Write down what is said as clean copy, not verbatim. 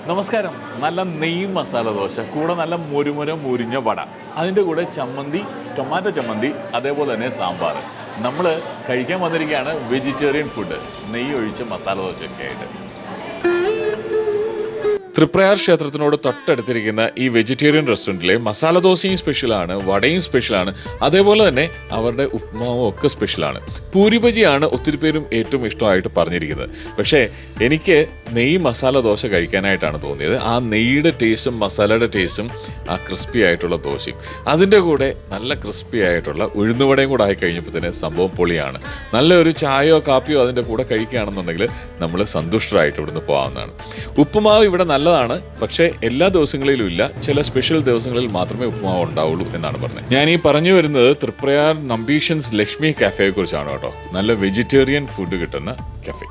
നമസ്കാരം. നല്ല നെയ്യ് മസാല ദോശ, കൂടെ നല്ല മുരിഞ്ഞ വട, അതിൻ്റെ കൂടെ ചമ്മന്തി, ടൊമാറ്റോ ചമ്മന്തി, അതേപോലെ തന്നെ സാമ്പാർ. നമ്മൾ കഴിക്കാൻ വന്നിരിക്കുകയാണ് വെജിറ്റേറിയൻ ഫുഡ്, നെയ്യ് ഒഴിച്ച മസാല ദോശയൊക്കെ ആയിട്ട്. തൃപ്രയാർ ക്ഷേത്രത്തിനോട് തൊട്ടടുത്തിരിക്കുന്ന ഈ വെജിറ്റേറിയൻ റെസ്റ്റോറൻറ്റിലെ മസാല ദോശയും സ്പെഷ്യലാണ്, വടയും സ്പെഷ്യലാണ്, അതേപോലെ തന്നെ അവരുടെ ഉപ്മാവും ഒക്കെ സ്പെഷ്യലാണ്. പൂരി ബജിയാണ് ഒത്തിരി പേരും ഏറ്റവും ഇഷ്ടമായിട്ട് പറഞ്ഞിരിക്കുന്നത്. പക്ഷേ എനിക്ക് നെയ്യ് മസാല ദോശ കഴിക്കാനായിട്ടാണ് തോന്നിയത്. ആ നെയ്യുടെ ടേസ്റ്റും മസാലയുടെ ടേസ്റ്റും ആ ക്രിസ്പി ആയിട്ടുള്ള ദോശയും അതിൻ്റെ കൂടെ നല്ല ക്രിസ്പി ആയിട്ടുള്ള ഉഴുന്നുവടയും കൂടെ ആയി കഴിഞ്ഞപ്പോൾ തന്നെ സംഭവം പൊളിയാണ്. നല്ലൊരു ചായയോ കാപ്പിയോ അതിൻ്റെ കൂടെ കഴിക്കുകയാണെന്നുണ്ടെങ്കിൽ നമ്മൾ സന്തുഷ്ടരായിട്ട് ഇവിടുന്ന് പോകാവുന്നതാണ്. ഉപ്പുമാവ് ഇവിടെ നല്ലതാണ്, പക്ഷേ എല്ലാ ദിവസങ്ങളിലും ഇല്ല, ചില സ്പെഷ്യൽ ദിവസങ്ങളിൽ മാത്രമേ ഉപ്പുമാവ് ഉണ്ടാവുള്ളൂ എന്നാണ് പറഞ്ഞത്. ഞാൻ ഈ പറഞ്ഞു വരുന്നത് തൃപ്രയാർ നമ്പീഷൻസ് ലക്ഷ്മി കഫേയെ കുറിച്ചാണ് കേട്ടോ. നല്ല വെജിറ്റേറിയൻ ഫുഡ് കിട്ടുന്ന കഫേ.